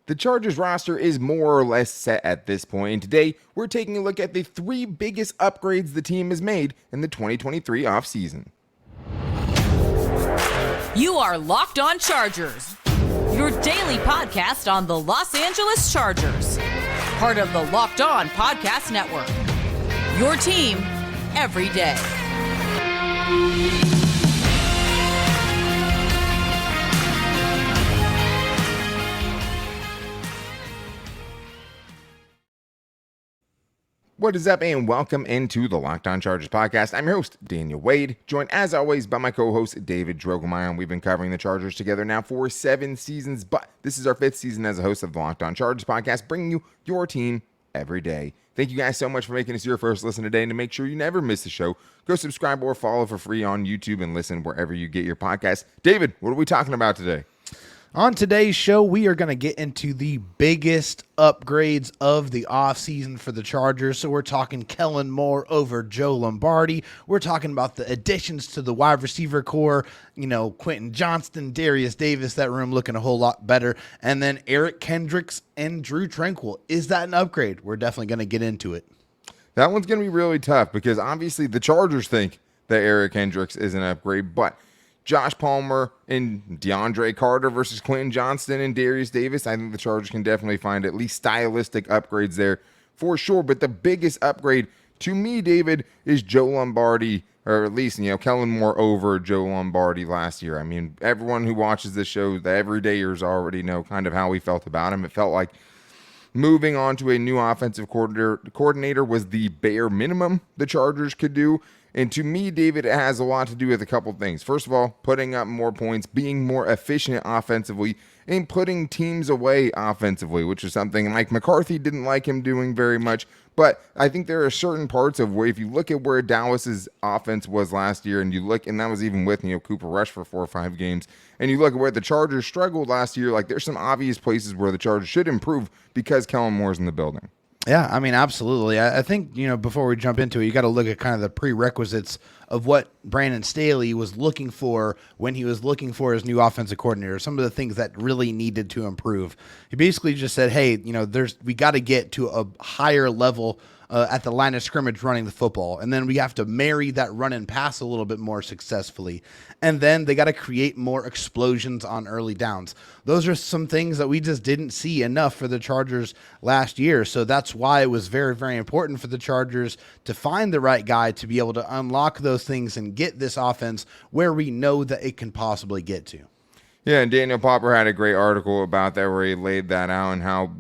The Chargers roster is more or less set at this point, and today we're taking a look at the 3 biggest upgrades the team has made in the 2023 offseason. You are Locked On Chargers, your daily podcast on the Los Angeles Chargers, part of the Locked On Podcast Network, your team every day. What is up, and welcome into the Locked On Chargers podcast. I'm your host, Daniel Wade, joined as always by my co-host, David Drogemeyer. We've been covering the Chargers together now for 7 seasons, but this is our 5th season as a host of the Locked On Chargers podcast, bringing you your team every day. Thank you guys so much for making us your first listen today, and to make sure you never miss the show, go subscribe or follow for free on YouTube and listen wherever you get your podcast. David, what are we talking about today? On today's show, we are going to get into the biggest upgrades of the offseason for the Chargers. So we're talking Kellen Moore over Joe Lombardi. We're talking about the additions to the wide receiver core, Quentin Johnston, Derius Davis, that room looking a whole lot better. And then Eric Kendricks and Drue Tranquill. Is that an upgrade? We're definitely going to get into it. That one's going to be really tough because obviously the Chargers think that Eric Kendricks is an upgrade, but Josh Palmer and DeAndre Carter versus Quentin Johnston and Derius Davis, I think the Chargers can definitely find at least stylistic upgrades there for sure. But the biggest upgrade to me, David, is Joe Lombardi, or at least, Kellen Moore over Joe Lombardi last year. I mean, everyone who watches this show, the everydayers already know kind of how we felt about him. It felt like moving on to a new offensive coordinator was the bare minimum the Chargers could do. And to me, David, it has a lot to do with a couple things. First of all, putting up more points, being more efficient offensively, and putting teams away offensively, which is something Mike McCarthy didn't like him doing very much. But I think there are certain parts of where, if you look at where Dallas's offense was last year, and that was even with Cooper Rush for 4 or 5 games, and you look at where the Chargers struggled last year, like there's some obvious places where the Chargers should improve because Kellen Moore's in the building. Yeah, I mean, absolutely. I think, before we jump into it, you got to look at kind of the prerequisites of what Brandon Staley was looking for when he was looking for his new offensive coordinator, some of the things that really needed to improve. He basically just said, hey, we got to get to a higher level at the line of scrimmage running the football. And then we have to marry that run and pass a little bit more successfully. And then they got to create more explosions on early downs. Those are some things that we just didn't see enough for the Chargers last year. So that's why it was very, very important for the Chargers to find the right guy to be able to unlock those things and get this offense where we know that it can possibly get to. Yeah, and Daniel Popper had a great article about that where he laid that out and how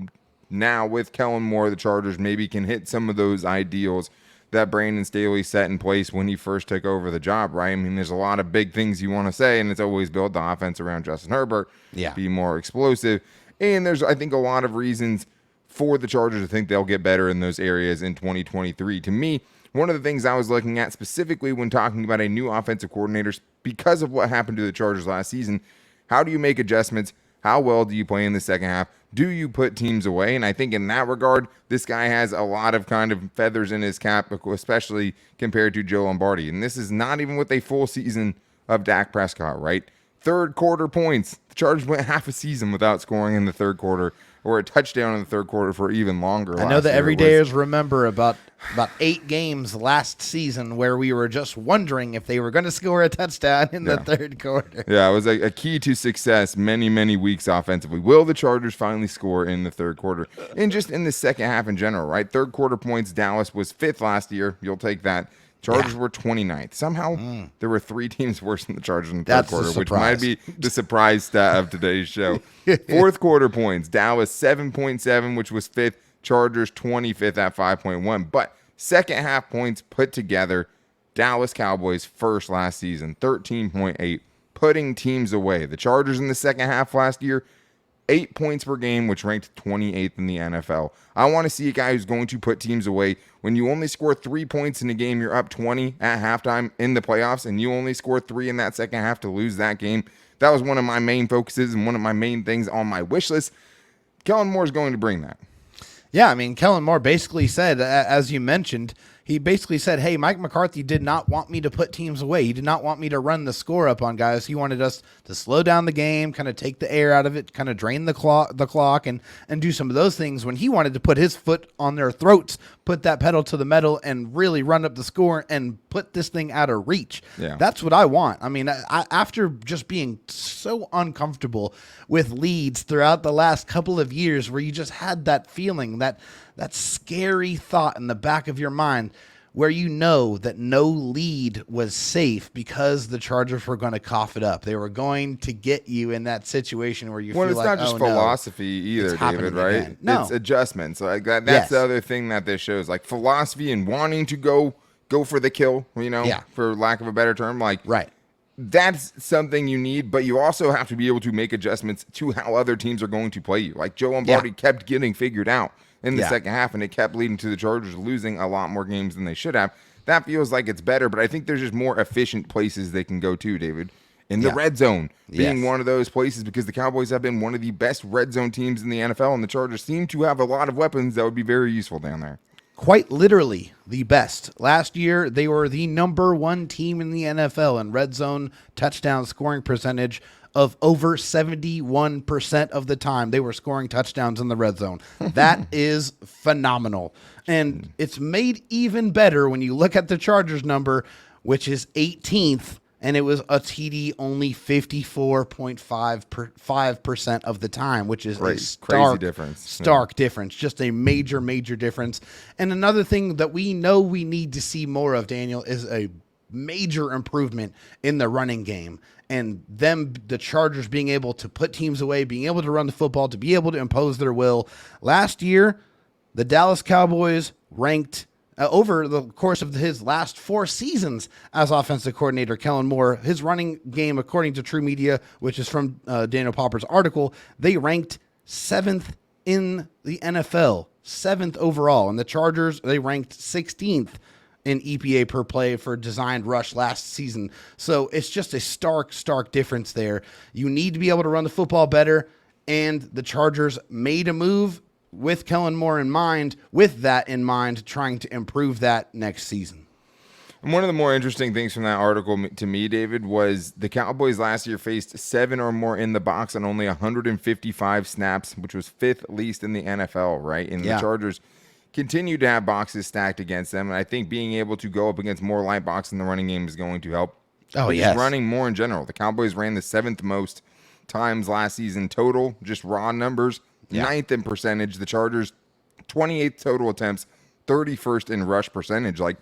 now with Kellen Moore, the Chargers maybe can hit some of those ideals that Brandon Staley set in place when he first took over the job, right? I mean, there's a lot of big things you want to say, and it's always build the offense around Justin Herbert, be more explosive. And there's, I think, a lot of reasons for the Chargers to think they'll get better in those areas in 2023. To me, one of the things I was looking at specifically when talking about a new offensive coordinator, because of what happened to the Chargers last season, how do you make adjustments? How well do you play in the second half? Do you put teams away? And I think in that regard, this guy has a lot of kind of feathers in his cap, especially compared to Joe Lombardi. And this is not even with a full season of Dak Prescott, right? Third quarter points. The Chargers went half a season without scoring in the third quarter, or a touchdown in the third quarter for even longer. I know that everydayers remember about 8 games last season where we were just wondering if they were going to score a touchdown in the third quarter. Yeah, it was a key to success many, many weeks offensively. Will the Chargers finally score in the third quarter? And just in the second half in general, right? Third quarter points, Dallas was 5th last year. You'll take that. Chargers were 29th. Somehow there were 3 teams worse than the Chargers in the third quarter, which might be the surprise stat of today's show. Fourth quarter points, Dallas 7.7, which was 5th. Chargers 25th at 5.1. But second half points put together, Dallas Cowboys first last season, 13.8, putting teams away. The Chargers in the second half last year, 8 points per game, which ranked 28th in the NFL. I want to see a guy who's going to put teams away. When you only score 3 points in a game, you're up 20 at halftime in the playoffs, and you only score 3 in that second half to lose that game. That was one of my main focuses and one of my main things on my wish list. Kellen Moore is going to bring that. Yeah, I mean, Kellen Moore basically said, as you mentioned, he basically said, hey, Mike McCarthy did not want me to put teams away. He did not want me to run the score up on guys. He wanted us to slow down the game, kind of take the air out of it, kind of drain the clock and do some of those things, when he wanted to put his foot on their throats, put that pedal to the metal and really run up the score and put this thing out of reach. Yeah. That's what I want. I mean, after just being so uncomfortable with leads throughout the last couple of years, where you just had that feeling, that scary thought in the back of your mind, where you know that no lead was safe because the Chargers were going to cough it up. They were going to get you in that situation where you feel like, it's not just philosophy either, David, right? Again. No. It's adjustments. Like that's Yes. the other thing that this shows. Like philosophy and wanting to go for the kill, for lack of a better term. Like, Right. that's something you need, but you also have to be able to make adjustments to how other teams are going to play you. Like Joe Lombardi kept getting figured out in the second half, and it kept leading to the Chargers losing a lot more games than they should have. That feels like it's better, but I think there's just more efficient places they can go to, David. In the red zone being one of those places, because the Cowboys have been one of the best red zone teams in the NFL, and the Chargers seem to have a lot of weapons that would be very useful down there. Quite literally the best. Last year, they were the number 1 team in the NFL in red zone touchdown scoring percentage of over 71% of the time. They were scoring touchdowns in the red zone. That is phenomenal. And it's made even better when you look at the Chargers number, which is 18th, and it was a TD only 54.5% of the time, which is a crazy difference. Stark difference, just a major, major difference. And another thing that we know we need to see more of, Daniel, is a major improvement in the running game. And the Chargers being able to put teams away, being able to run the football, to be able to impose their will. Last year, the Dallas Cowboys ranked over the course of his last 4 seasons as offensive coordinator, Kellen Moore, his running game, according to True Media, which is from Daniel Popper's article, they ranked 7th in the NFL, 7th overall. And the Chargers, they ranked 16th in EPA per play for designed rush last season. So it's just a stark, stark difference there. You need to be able to run the football better, and the Chargers made a move with Kellen Moore in mind, trying to improve that next season. And one of the more interesting things from that article to me, David, was the Cowboys last year faced 7 or more in the box on only 155 snaps, which was 5th least in the NFL, right? And the Chargers continue to have boxes stacked against them, and I think being able to go up against more light box in the running game is going to help. Running more in general. The Cowboys ran the 7th most times last season total, just raw numbers. 9th in percentage. The Chargers, 28th total attempts, 31st in rush percentage. Like,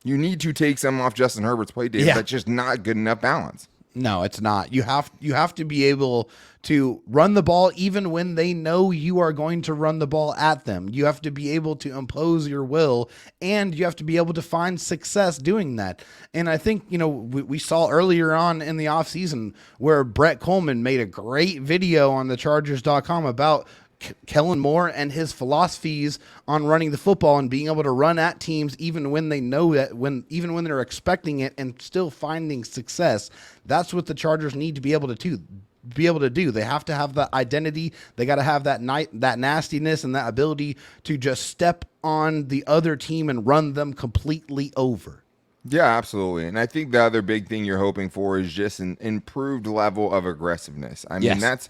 you need to take some off Justin Herbert's play, Dave. That's just not good enough balance. No, it's not. You have to be able to run the ball even when they know you are going to run the ball at them. You have to be able to impose your will, and you have to be able to find success doing that. And I think, we saw earlier on in the offseason where Brett Coleman made a great video on thechargers.com about Kellen Moore and his philosophies on running the football and being able to run at teams even when they know that, even when they're expecting it, and still finding success. That's what the Chargers need to be able to do. They have to have that identity. They got to have that nastiness and that ability to just step on the other team and run them completely over. Yeah, absolutely. And I think the other big thing you're hoping for is just an improved level of aggressiveness. I mean, that's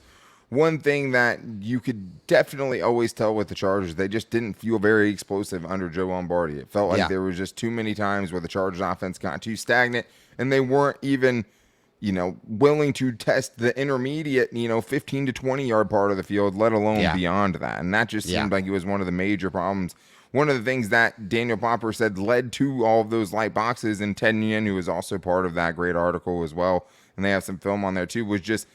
one thing that you could definitely always tell with the Chargers. They just didn't feel very explosive under Joe Lombardi. It felt like there was just too many times where the Chargers offense got too stagnant, and they weren't even willing to test the intermediate, 15 to 20 yard part of the field, let alone beyond that. And that just seemed like it was one of the major problems. One of the things that Daniel Popper said led to all of those light boxes, and Ted Nguyen, who was also part of that great article as well, and they have some film on there too, was just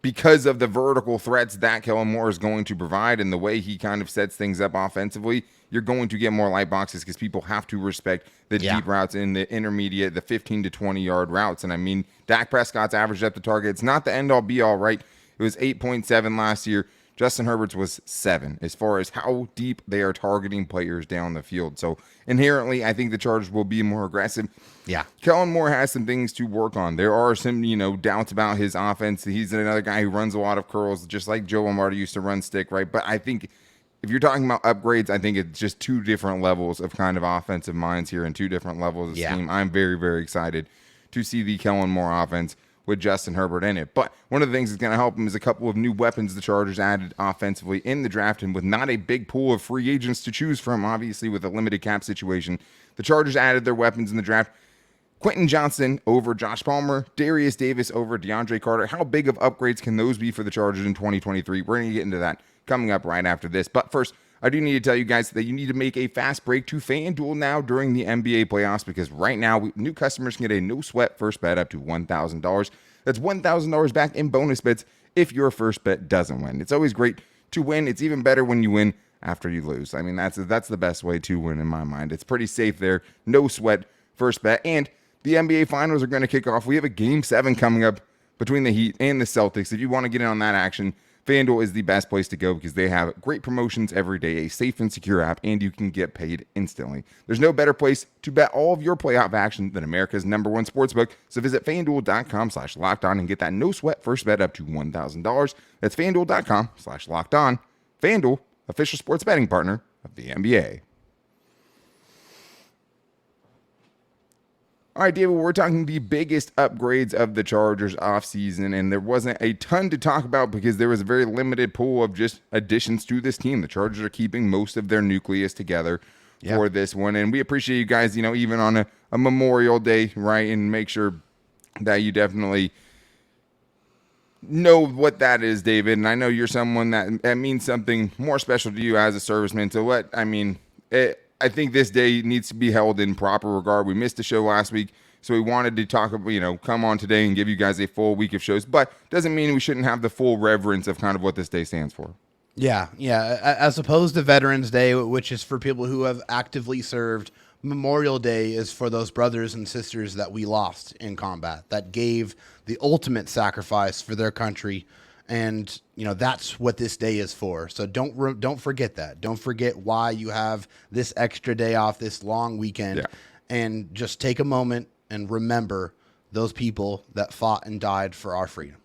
because of the vertical threats that Kellen Moore is going to provide and the way he kind of sets things up offensively, you're going to get more light boxes because people have to respect the deep routes in the intermediate, the 15 to 20 yard routes. And I mean, Dak Prescott's average depth of target, it's not the end all be all, right? It was 8.7 last year. Justin Herbert's was 7 as far as how deep they are targeting players down the field. So inherently, I think the Chargers will be more aggressive. Yeah. Kellen Moore has some things to work on. There are some, doubts about his offense. He's another guy who runs a lot of curls, just like Joe Lombardi used to run stick, right? But I think if you're talking about upgrades, I think it's just two different levels of kind of offensive minds here and two different levels of scheme. I'm very, very excited to see the Kellen Moore offense with Justin Herbert in it. But one of the things that's going to help him is a couple of new weapons the Chargers added offensively in the draft, and with not a big pool of free agents to choose from, obviously with a limited cap situation, the Chargers added their weapons in the draft. Quentin Johnston over Josh Palmer, Derius Davis over DeAndre Carter. How big of upgrades can those be for the Chargers in 2023? We're going to get into that coming up right after this. But first, I do need to tell you guys that you need to make a fast break to FanDuel now during the NBA playoffs, because right now, new customers can get a no-sweat first bet up to $1,000. That's $1,000 back in bonus bets if your first bet doesn't win. It's always great to win. It's even better when you win after you lose. I mean, that's the best way to win in my mind. It's pretty safe there. No sweat first bet. And the NBA Finals are going to kick off. We have a Game 7 coming up between the Heat and the Celtics. If you want to get in on that action, FanDuel is the best place to go because they have great promotions every day, a safe and secure app, and you can get paid instantly. There's no better place to bet all of your playoff action than America's #1 sportsbook. So visit FanDuel.com/lockedon and get that no-sweat first bet up to $1,000. That's FanDuel.com/lockedon. FanDuel, official sports betting partner of the NBA. All right, David, we're talking the biggest upgrades of the Chargers offseason, and there wasn't a ton to talk about because there was a very limited pool of just additions to this team. The Chargers are keeping most of their nucleus together for this one, and we appreciate you guys, even on a Memorial Day, right, and make sure that you definitely know what that is, David, and I know you're someone that means something more special to you as a serviceman, so I think this day needs to be held in proper regard. We missed the show last week, so we wanted to talk about, come on today and give you guys a full week of shows, but doesn't mean we shouldn't have the full reverence of kind of what this day stands for. Yeah. As opposed to Veterans Day, which is for people who have actively served, Memorial Day is for those brothers and sisters that we lost in combat, that gave the ultimate sacrifice for their country. And, that's what this day is for. So don't forget that. Don't forget why you have this extra day off, this long weekend, and just take a moment and remember those people that fought and died for our freedom.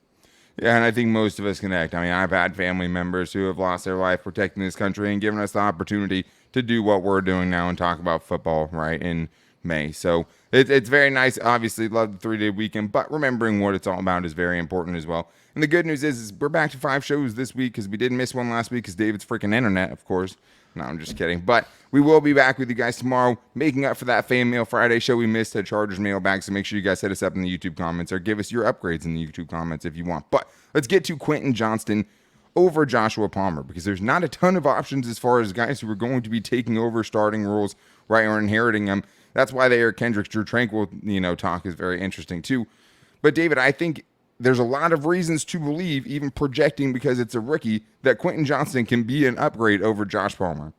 Yeah, and I think most of us connect. I mean, I've had family members who have lost their life protecting this country and giving us the opportunity to do what we're doing now and talk about football, right, in May. So it's very nice. Obviously, love the 3-day weekend, but remembering what it's all about is very important as well. And the good news is we're back to 5 shows this week because we didn't miss one last week because David's freaking internet, of course. No, I'm just kidding. But we will be back with you guys tomorrow, making up for that Fan Mail Friday show we missed at Chargers mailbag. So make sure you guys hit us up in the YouTube comments or give us your upgrades in the YouTube comments if you want. But let's get to Quentin Johnston over Joshua Palmer, because there's not a ton of options as far as guys who are going to be taking over starting roles, right, or inheriting them. That's why the Eric Kendricks, Drue Tranquill, talk is very interesting too. But David, I think there's a lot of reasons to believe, even projecting because it's a rookie, that Quentin Johnston can be an upgrade over Josh Palmer.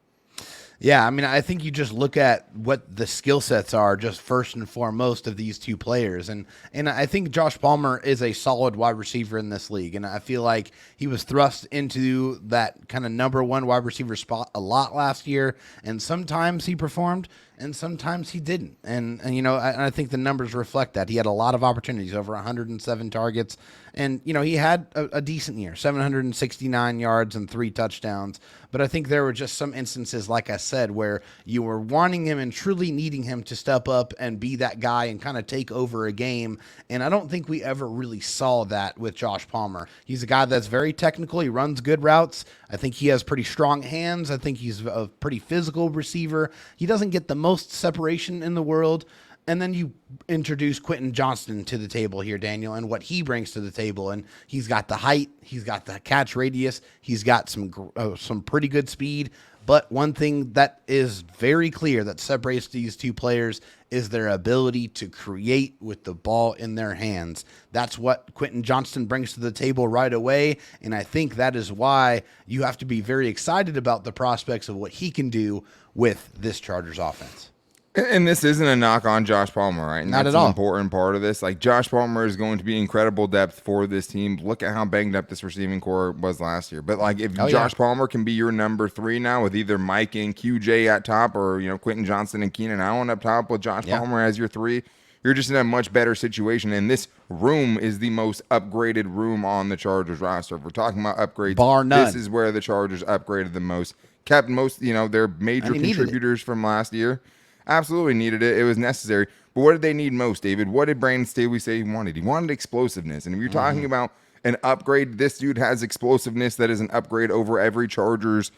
Yeah, I mean, I think you just look at what the skill sets are just first and foremost of these two players. And I think Josh Palmer is a solid wide receiver in this league. And I feel like he was thrust into that kind of #1 wide receiver spot a lot last year. And sometimes he performed and sometimes he didn't. And I think the numbers reflect that. He had a lot of opportunities, over 107 targets. And, he had a decent year, 769 yards and 3 touchdowns. But I think there were just some instances, like I said, where you were wanting him and truly needing him to step up and be that guy and kind of take over a game. And I don't think we ever really saw that with Josh Palmer. He's a guy that's very technical. He runs good routes. I think he has pretty strong hands. I think he's a pretty physical receiver. He doesn't get the most separation in the world. And then you introduce Quentin Johnston to the table here, Daniel, and what he brings to the table. And he's got the height, he's got the catch radius, he's got some pretty good speed. But one thing that is very clear that separates these two players is their ability to create with the ball in their hands. That's what Quentin Johnston brings to the table right away, and I think that is why you have to be very excited about the prospects of what he can do with this Chargers offense. And this isn't a knock on Josh Palmer, right? And Not that's at all. an important part of this. Like, Josh Palmer is going to be incredible depth for this team. Look at how banged up this receiving core was last year. But, like, if Josh Palmer can be your number 3 now with either Mike and QJ at top or, Quentin Johnston and Keenan Allen up top with Josh Palmer as your 3, you're just in a much better situation. And this room is the most upgraded room on the Chargers roster. If we're talking about upgrades, bar none. This is where the Chargers upgraded the most. Kept most, their major contributors from last year. Absolutely needed it. It was necessary. But what did they need most, David? What did Brandon Staley say he wanted? He wanted explosiveness. And if you're talking about an upgrade, this dude has explosiveness that is an upgrade over every Chargers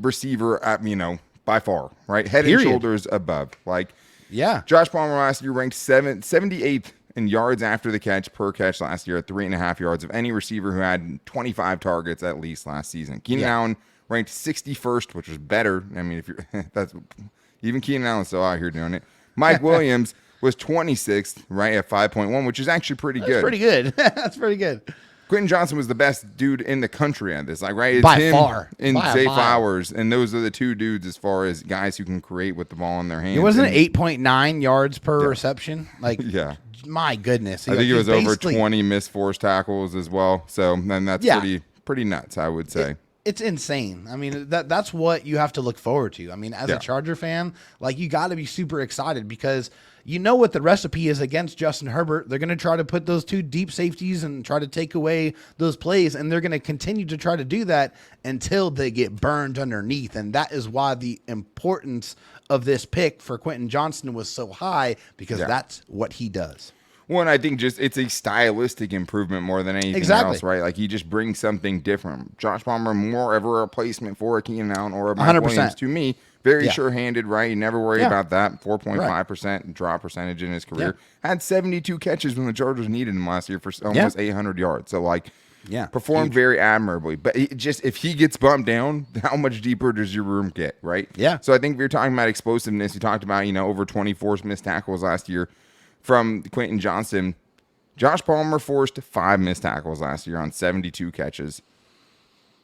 receiver, by far, right? Head and shoulders above. Josh Palmer last year ranked 78th in yards after the catch per catch last year at 3.5 yards of any receiver who had 25 targets at least last season. Keenan Allen ranked 61st, which was better. I mean, if you're even Keenan Allen's still out here doing it. Mike Williams was 26th, right, at 5.1, which is actually pretty good. That's pretty good. That's pretty good. Quentin Johnston was the best dude in the country at this. It's by him far. And by Zay Flowers, and those are the two dudes as far as guys who can create with the ball in their hands. It wasn't 8.9 yards per reception. My goodness. I think it was over 20 missed forced tackles as well. So then that's pretty nuts, I would say. It's insane. I mean, that's what you have to look forward to. I mean, as a Charger fan, you got to be super excited because you know what the recipe is against Justin Herbert. They're going to try to put those two deep safeties and try to take away those plays, and they're going to continue to try to do that until they get burned underneath. And that is why the importance of this pick for Quentin Johnston was so high, because that's what he does. Well, and I think it's a stylistic improvement more than anything else, right? He just brings something different. Josh Palmer, more of a replacement for a Keenan Allen or a Mike 100%. Williams to me. Very sure-handed, right? You never worry about that. 4.5% drop percentage in his career. Had 72 catches when the Chargers needed him last year for almost 800 yards. So, performed very admirably. But if he gets bumped down, how much deeper does your room get, right? Yeah. So I think if you're talking about explosiveness, you talked about, over 24 missed tackles last year from Quentin Johnston. Josh Palmer forced 5 missed tackles last year on 72 catches.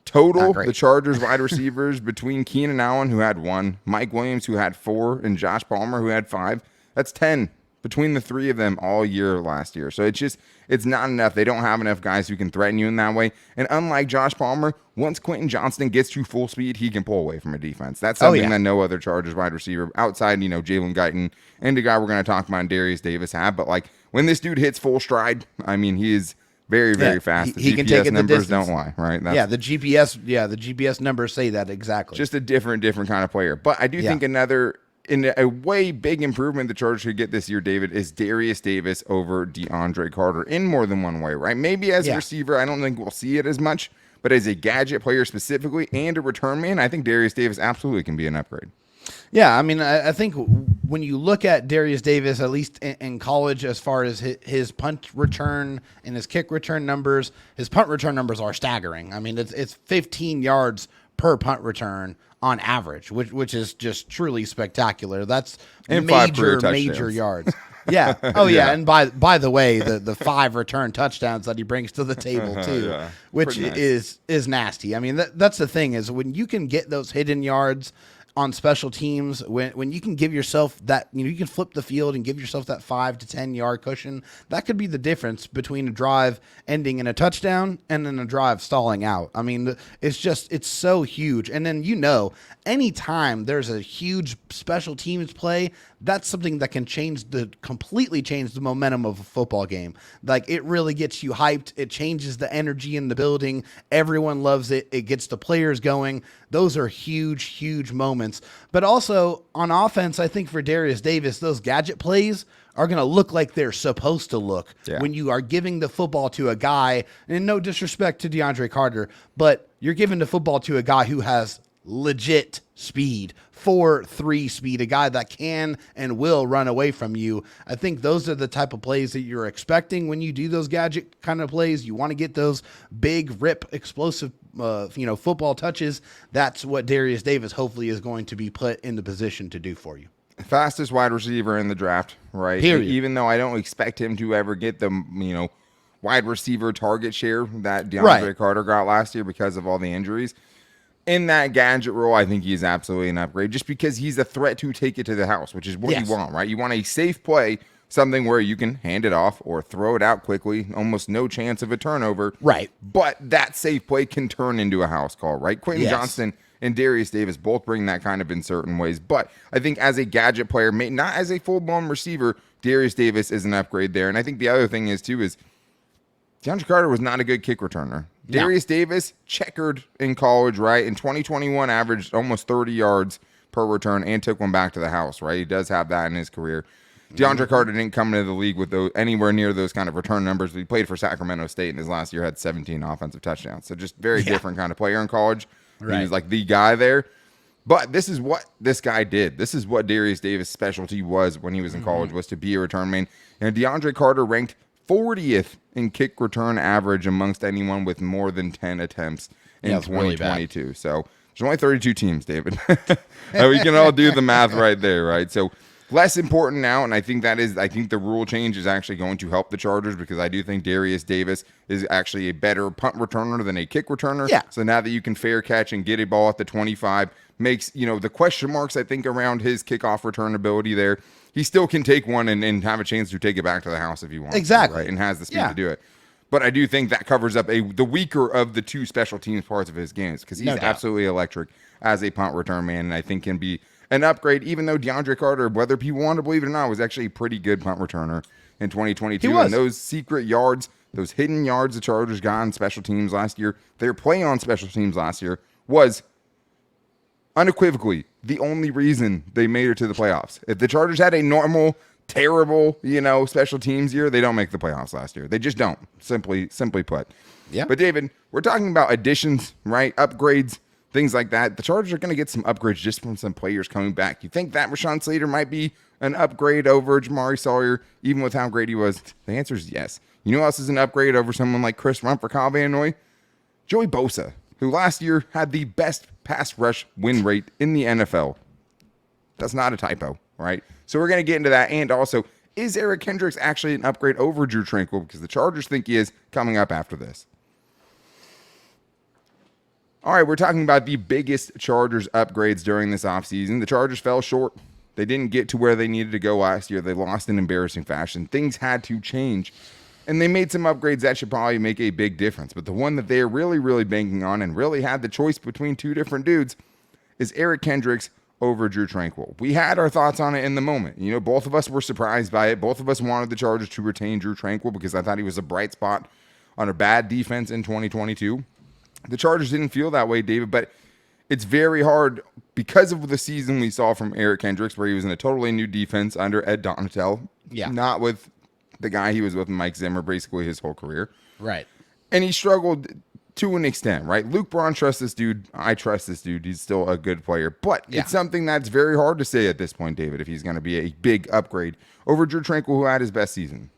Total, the Chargers wide receivers between Keenan Allen, who had 1, Mike Williams, who had 4, and Josh Palmer, who had 5. That's 10 between the three of them all year last year. So it's not enough. They don't have enough guys who can threaten you in that way. And unlike Josh Palmer, once Quentin Johnston gets to full speed, he can pull away from a defense. That's something that no other Chargers wide receiver outside, Jalen Guyton and the guy we're going to talk about, Derius Davis, have. But when this dude hits full stride, I mean, he is very, very fast. He can take it the distance. Don't lie, right? The GPS numbers say that exactly. Just a different kind of player. But I do think in a way big improvement the Chargers should get this year, David, is Derius Davis over DeAndre Carter in more than one way, right? Maybe as a receiver, I don't think we'll see it as much, but as a gadget player specifically and a return man, I think Derius Davis absolutely can be an upgrade. Yeah, I mean, I think when you look at Derius Davis, at least in college, as far as his punt return and his kick return numbers, his punt return numbers are staggering. I mean, it's 15 yards per punt return on average, which is just truly spectacular. That's and major yards. Yeah. Oh, yeah. And by the way, the 5 return touchdowns that he brings to the table too, which is nasty. I mean, that's the thing is when you can get those hidden yards on special teams, when you can give yourself that, you can flip the field and give yourself that 5 to 10 yard cushion, that could be the difference between a drive ending in a touchdown and then a drive stalling out. I mean, it's so huge. And then, anytime there's a huge special teams play, that's something that can completely change the momentum of a football game. It really gets you hyped. It changes the energy in the building. Everyone loves it. It gets the players going. Those are huge, huge moments. But also on offense, I think for Derius Davis, those gadget plays are going to look like they're supposed to look when you are giving the football to a guy, and no disrespect to DeAndre Carter, but you're giving the football to a guy who has legit speed, 4.3 speed, a guy that can and will run away from you. I think those are the type of plays that you're expecting when you do those gadget kind of plays. You want to get those big rip explosive football touches. That's what Derius Davis hopefully is going to be put in the position to do for you. Fastest wide receiver in the draft, right? Period. Even though I don't expect him to ever get the wide receiver target share that DeAndre Carter got last year because of all the injuries. In that gadget role, I think he's absolutely an upgrade just because he's a threat to take it to the house, which is what you want, right? You want a safe play, something where you can hand it off or throw it out quickly, almost no chance of a turnover. Right. But that safe play can turn into a house call, right? Quentin Johnston and Derius Davis both bring that kind of in certain ways. But I think as a gadget player, not as a full-blown receiver, Derius Davis is an upgrade there. And I think the other thing is, too, is DeAndre Carter was not a good kick returner. No. Derius Davis checkered in college, right? In 2021, averaged almost 30 yards per return and took one back to the house, right? He does have that in his career. DeAndre Carter didn't come into the league with those, anywhere near those kind of return numbers. He played for Sacramento State in his last year, had 17 offensive touchdowns. So just very different kind of player in college. Right. He was like the guy there. But this is what this guy did. This is what Derius Davis' specialty was when he was in college, was to be a return man. And DeAndre Carter ranked 40th in kick return average amongst anyone with more than 10 attempts in 2022. Really so there's only 32 teams, David. We can all do the math right there, right? So less important now, and I think the rule change is actually going to help the Chargers, because I do think Derius Davis is actually a better punt returner than a kick returner. Yeah. So now that you can fair catch and get a ball at the 25, makes, the question marks, I think, around his kickoff return ability there. He still can take one and have a chance to take it back to the house if he wants. Exactly. Right? And has the speed to do it. But I do think that covers up the weaker of the two special teams parts of his games, because he's absolutely electric as a punt return man, and I think can be an upgrade, even though DeAndre Carter, whether people want to believe it or not, was actually a pretty good punt returner in 2022. He was. And those secret yards, those hidden yards the Chargers got on special teams last year, their play on special teams last year was unequivocally the only reason they made it to the playoffs. If the Chargers had a normal, terrible, special teams year, they don't make the playoffs last year. They just don't, simply put. Yeah. But David, we're talking about additions, right? Upgrades, things like that. The Chargers are going to get some upgrades just from some players coming back. You think that Rashawn Slater might be an upgrade over Jamari Sawyer, even with how great he was? The answer is yes. You know who else is an upgrade over someone like Chris Rumph or Kyle Van Noy? Joey Bosa, who last year had the best pass rush win rate in the NFL. That's not a typo, right? So we're going to get into that. And also, is Eric Kendricks actually an upgrade over Drue Tranquill? Because the Chargers think he is, coming up after this. All right, we're talking about the biggest Chargers upgrades during this offseason. The Chargers fell short. They didn't get to where they needed to go last year. They lost in embarrassing fashion. Things had to change. And they made some upgrades that should probably make a big difference. But the one that they're really, really banking on, and really had the choice between two different dudes, is Eric Kendricks over Drue Tranquill. We had our thoughts on it in the moment. Both of us were surprised by it. Both of us wanted the Chargers to retain Drue Tranquill because I thought he was a bright spot on a bad defense in 2022. The Chargers didn't feel that way, David, but it's very hard because of the season we saw from Eric Kendricks, where he was in a totally new defense under Ed Donatel. Yeah. Not with the guy he was with, Mike Zimmer, basically his whole career. Right. And he struggled to an extent, right? Luke Braun trusts this dude. I trust this dude. He's still a good player. But it's something that's very hard to say at this point, David, if he's going to be a big upgrade over Drue Tranquill, who had his best season.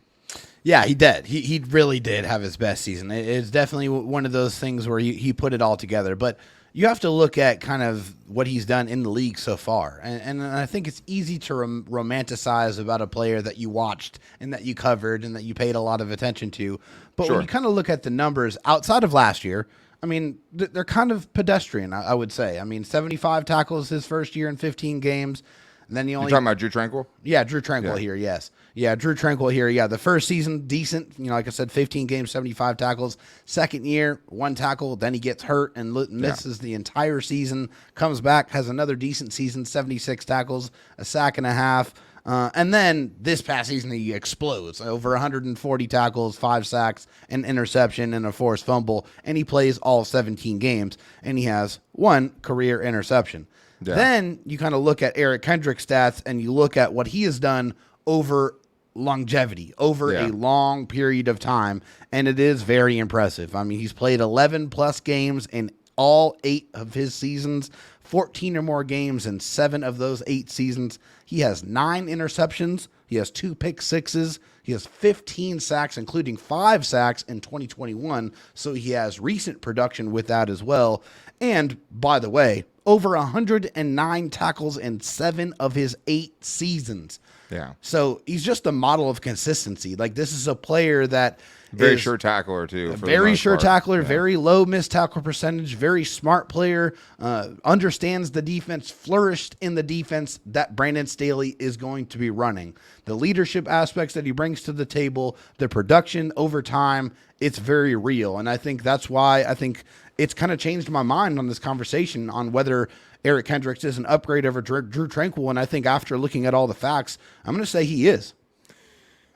Yeah, he did. He really did have his best season. It's definitely one of those things where he put it all together. But you have to look at kind of what he's done in the league so far. And I think it's easy to romanticize about a player that you watched and that you covered and that you paid a lot of attention to. But when you kind of look at the numbers outside of last year, I mean, they're kind of pedestrian, I would say. I mean, 75 tackles his first year in 15 games. And then you're talking about Drue Tranquill? Yeah, Drue Tranquill here, yes. Yeah, Drue Tranquill here. Yeah, the first season, decent. Like I said, 15 games, 75 tackles. Second year, 1 tackle. Then he gets hurt and misses the entire season. Comes back, has another decent season, 76 tackles, a sack and a half. And then this past season, he explodes. Over 140 tackles, 5 sacks, an interception, and a forced fumble. And he plays all 17 games. And he has 1 career interception. Yeah. Then you kind of look at Eric Kendricks' stats and you look at what he has done over longevity, over a long period of time, and it is very impressive. I mean, he's played 11-plus games in all 8 of his seasons, 14 or more games in 7 of those 8 seasons. He has 9 interceptions. He has 2 pick sixes. He has 15 sacks, including 5 sacks in 2021, so he has recent production with that as well. And, by the way, over 109 tackles in 7 of his 8 seasons. Yeah. So he's just a model of consistency. Like, this is a player that very sure tackler, too. Very sure tackler, very low missed tackle percentage, very smart player, understands the defense, flourished in the defense that Brandon Staley is going to be running. The leadership aspects that he brings to the table, the production over time, it's very real. And I think that's why I think it's kind of changed my mind on this conversation on whether Eric Kendricks is an upgrade over Drue Tranquill. And I think after looking at all the facts, I'm going to say he is.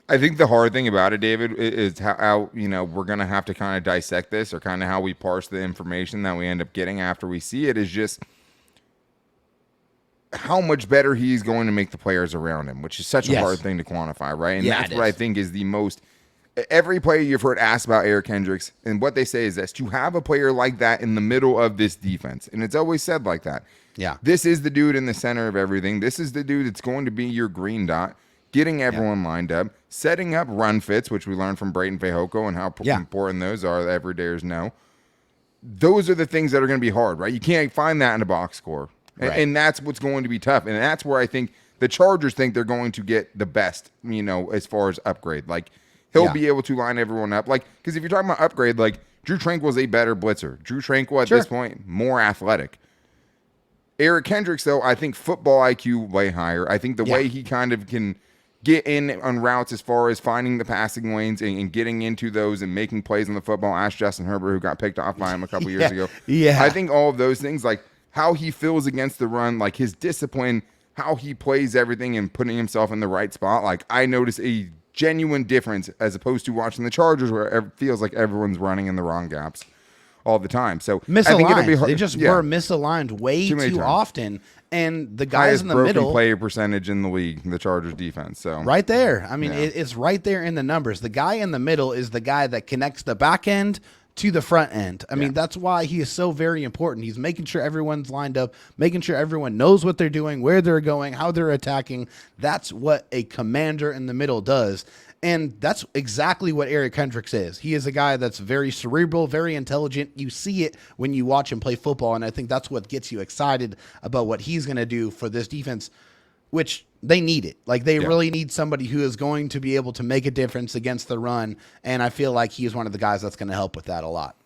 I think the hard thing about it, David, is how we're going to have to kind of dissect this, or kind of how we parse the information that we end up getting after we see it, is just how much better he's going to make the players around him, which is such a hard thing to quantify, right? And that's what I think is the most. Every player you've heard asked about Eric Kendricks, and what they say is this: to have a player like that in the middle of this defense, and it's always said like that. Yeah. This is the dude in the center of everything. This is the dude that's going to be your green dot, getting everyone lined up, setting up run fits, which we learned from Brayton Fehoko and how important those are, the everydayers know. Those are the things that are going to be hard, right? You can't find that in a box score. And that's what's going to be tough. And that's where I think the Chargers think they're going to get the best, as far as upgrade. Like, he'll be able to line everyone up. Like, because if you're talking about upgrade, like, Drue Tranquill is a better blitzer. Drue Tranquill, at this point, more athletic. Eric Kendricks, though, I think football IQ way higher. I think the way he kind of can get in on routes as far as finding the passing lanes and getting into those and making plays on the football. Ask Justin Herbert, who got picked off by him a couple years ago. Yeah. I think all of those things, like how he feels against the run, like his discipline, how he plays everything and putting himself in the right spot. Like, I notice a genuine difference as opposed to watching the Chargers, where it feels like everyone's running in the wrong gaps all the time. So misaligned. I think it'll be hard. They just were misaligned way too often. And the guys highest in the broken middle, play percentage in the league, the Chargers defense. So right there. I mean, it's right there in the numbers. The guy in the middle is the guy that connects the back end to the front end. I mean, that's why he is so very important. He's making sure everyone's lined up, making sure everyone knows what they're doing, where they're going, how they're attacking. That's what a commander in the middle does. And that's exactly what Eric Kendricks is. He is a guy that's very cerebral, very intelligent. You see it when you watch him play football, and I think that's what gets you excited about what he's going to do for this defense, which they need it. Like, they really need somebody who is going to be able to make a difference against the run, and I feel like he is one of the guys that's going to help with that a lot.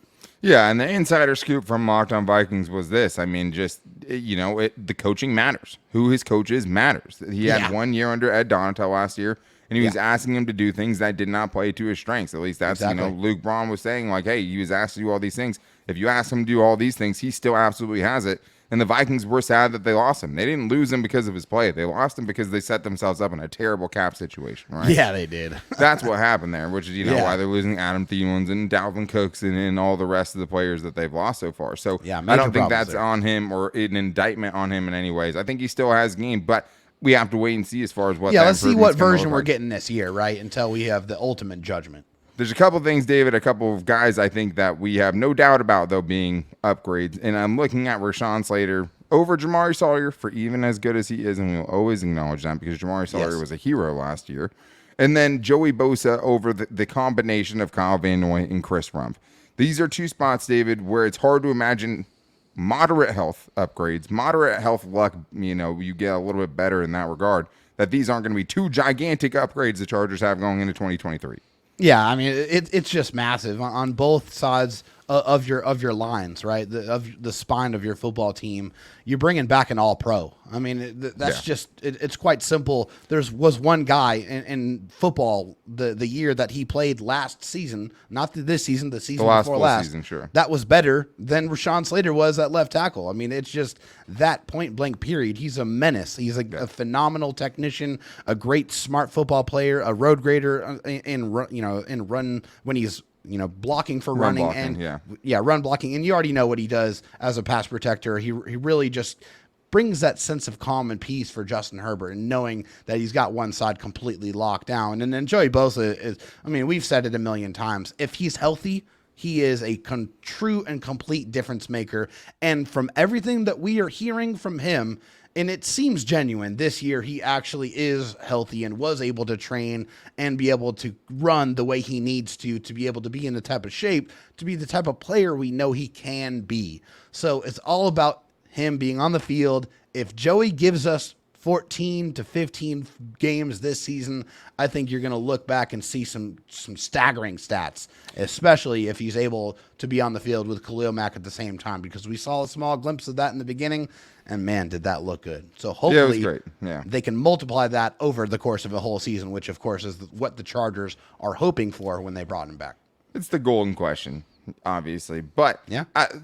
Yeah, and the insider scoop from Locked On Vikings was this. I mean, just, the coaching matters. Who his coach is matters. He had 1 year under Ed Donatel last year, and he was asking him to do things that did not play to his strengths. At least that's, Luke Braun was saying, like, hey, he was asked to do all these things. If you ask him to do all these things, he still absolutely has it. And the Vikings were sad that they lost him. They didn't lose him because of his play. They lost him because they set themselves up in a terrible cap situation, right? Yeah, they did. That's what happened there, which is, why they're losing Adam Thielens and Dalvin Cooks and all the rest of the players that they've lost so far. So I don't think that's on him or an indictment on him in any ways. I think he still has game, but we have to wait and see as far as what. Let's see what version we're getting this year, right? Until we have the ultimate judgment. There's a couple of things, David, a couple of guys I think that we have no doubt about, though, being upgrades. And I'm looking at Rashawn Slater over Jamari Sawyer, for even as good as he is, and we'll always acknowledge that because Jamari Sawyer was a hero last year. And then Joey Bosa over the combination of Kyle Van Noy and Chris Rumph. These are two spots, David, where it's hard to imagine moderate health upgrades, moderate health luck, you get a little bit better in that regard, that these aren't going to be two gigantic upgrades the Chargers have going into 2023. Yeah, I mean, it's just massive on both sides of your lines, right? Of the spine of your football team. You're bringing back an all-pro. I mean, that's just it's quite simple. Was one guy in football the year that he played last season, not this season, the season before last. Season, sure. That was better than Rashawn Slater was at left tackle. I mean, it's just that point-blank period. He's a menace. He's a phenomenal technician, a great smart football player, a road grader in run when he's blocking for run blocking, and you already know what he does as a pass protector. He really just brings that sense of calm and peace for Justin Herbert, and knowing that he's got one side completely locked down. And then Joey Bosa is, I mean, we've said it a million times. If he's healthy, he is a true and complete difference maker. And from everything that we are hearing from him, and it seems genuine, this year he actually is healthy and was able to train and be able to run the way he needs to be able to be in the type of shape, to be the type of player we know he can be. So it's all about him being on the field. If Joey gives us 14 to 15 games this season, I think you're going to look back and see some staggering stats, especially if he's able to be on the field with Khalil Mack at the same time, because we saw a small glimpse of that in the beginning, and man, did that look good. So hopefully it was great. They can multiply that over the course of a whole season, which of course is what the Chargers are hoping for when they brought him back. It's the golden question, obviously. But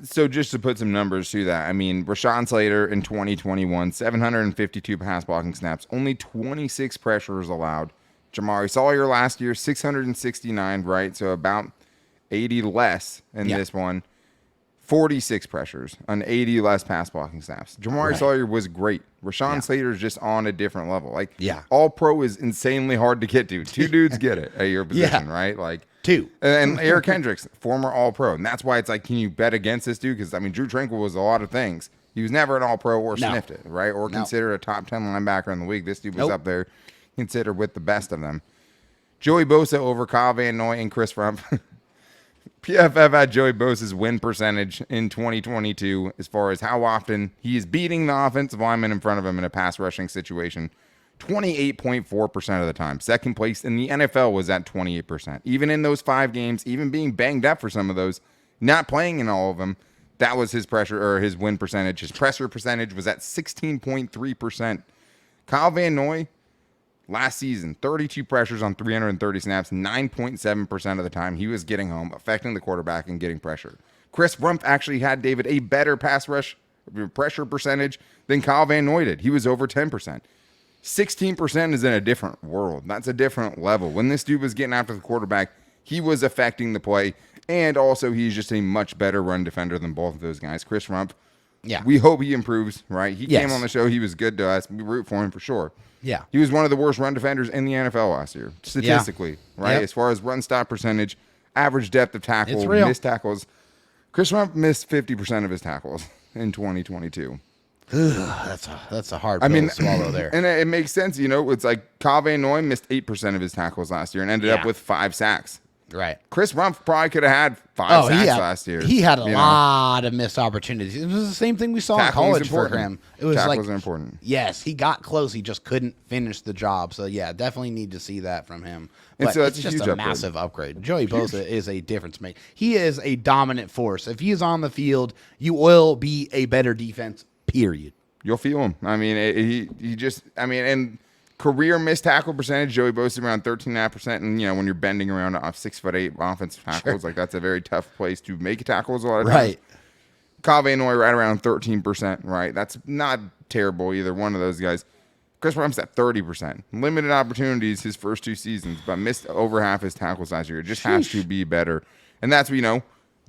so just to put some numbers to that, I mean, Rashawn Slater in 2021, 752 pass blocking snaps, only 26 pressures allowed, Jamari Sawyer last year, 669, right? So about 80 less in this one. 46 pressures on 80 less pass blocking snaps. Jamari Sawyer was great. Rashawn Slater is just on a different level. Like, all pro is insanely hard to get to. Two dudes get it at your position, right? Like, two. And Eric Kendricks, former all pro. And that's why it's like, can you bet against this dude? Because, I mean, Drue Tranquill was a lot of things. He was never an all pro or sniffed it, right? Or considered a top 10 linebacker in the league. This dude was up there, considered with the best of them. Joey Bosa over Kyle Van Noy and Chris Rump. PFF had Joey Bosa's win percentage in 2022 as far as how often he is beating the offensive lineman in front of him in a pass rushing situation. 28.4% of the time. Second place in the NFL was at 28%. Even in those 5 games, even being banged up for some of those, not playing in all of them, that was his pressure or his win percentage. His pressure percentage was at 16.3%. Kyle Van Noy, last season, 32 pressures on 330 snaps, 9.7% of the time he was getting home, affecting the quarterback and getting pressure. Chris Rump actually had, David, a better pass rush pressure percentage than Kyle Van Noy did. He was over 10%. 16% is in a different world. That's a different level. When this dude was getting after the quarterback, he was affecting the play, and also he's just a much better run defender than both of those guys. Chris Rump, we hope he improves, right? He came on the show. He was good to us. We root for him for sure. Yeah. He was one of the worst run defenders in the NFL last year, statistically, right? As far as run stop percentage, average depth of tackle, missed tackles. Chris Rump missed 50% of his tackles in 2022. That's a hard pill to swallow there. And it makes sense, you know. It's like Kyle Van Noy missed 8% of his tackles last year and ended up with 5 sacks. Right. Chris Rump probably could have had 5 sacks last year. He had a lot of missed opportunities. It was the same thing we saw in college for him. It was tackles are important. Yes, he got close. He just couldn't finish the job. So, definitely need to see that from him. But so it's just a massive upgrade. Joey Bosa is a difference maker. He is a dominant force. If he is on the field, you will be a better defense, period. You'll feel him. I mean, he just, and career missed tackle percentage, Joey Bosa around 13.5%. And, when you're bending around off 6'8" offensive tackles, like that's a very tough place to make tackles a lot of times. Right. Kyle Van Noy right around 13%, right? That's not terrible, either one of those guys. Chris Rump's at 30%. Limited opportunities his first 2 seasons, but missed over half his tackles last year. It just has to be better. And that's,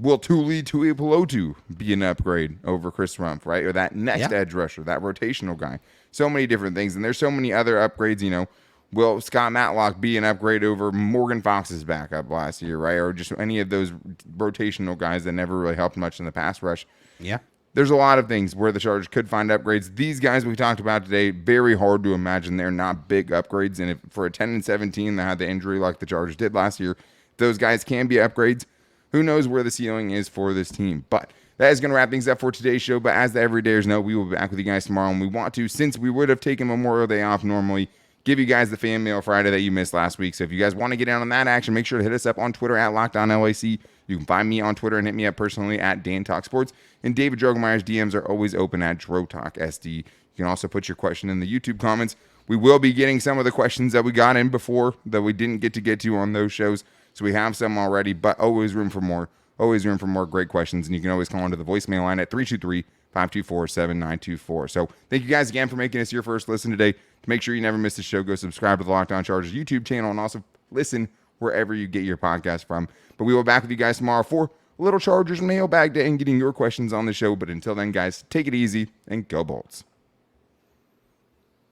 will Tuli Tuipulotu be an upgrade over Chris Rump, right? Or that next edge rusher, that rotational guy. So many different things. And there's so many other upgrades, Will Scott Matlock be an upgrade over Morgan Fox's backup last year, right? Or just any of those rotational guys that never really helped much in the pass rush. Yeah. There's a lot of things where the Chargers could find upgrades. These guys we talked about today, very hard to imagine they're not big upgrades. And if for a 10-17 that had the injury like the Chargers did last year, those guys can be upgrades. Who knows where the ceiling is for this team? But that is going to wrap things up for today's show. But as the everydayers know, we will be back with you guys tomorrow. And we want to, since we would have taken Memorial Day off normally, give you guys the Fan Mail Friday that you missed last week. So if you guys want to get in on that action, make sure to hit us up on Twitter at LockedOnLAC. You can find me on Twitter and hit me up personally at Dan Talk Sports. And David Drogemeyer's DMs are always open at DroTalkSD. You can also put your question in the YouTube comments. We will be getting some of the questions that we got in before that we didn't get to on those shows. So we have some already, but always room for more. Always room for more great questions. And you can always call into the voicemail line at 323-524-7924. So thank you guys again for making us your first listen today. To make sure you never miss the show, go subscribe to the Locked On Chargers YouTube channel and also listen wherever you get your podcast from. But we will be back with you guys tomorrow for a little Chargers mailbag day and getting your questions on the show. But until then, guys, take it easy and go Bolts.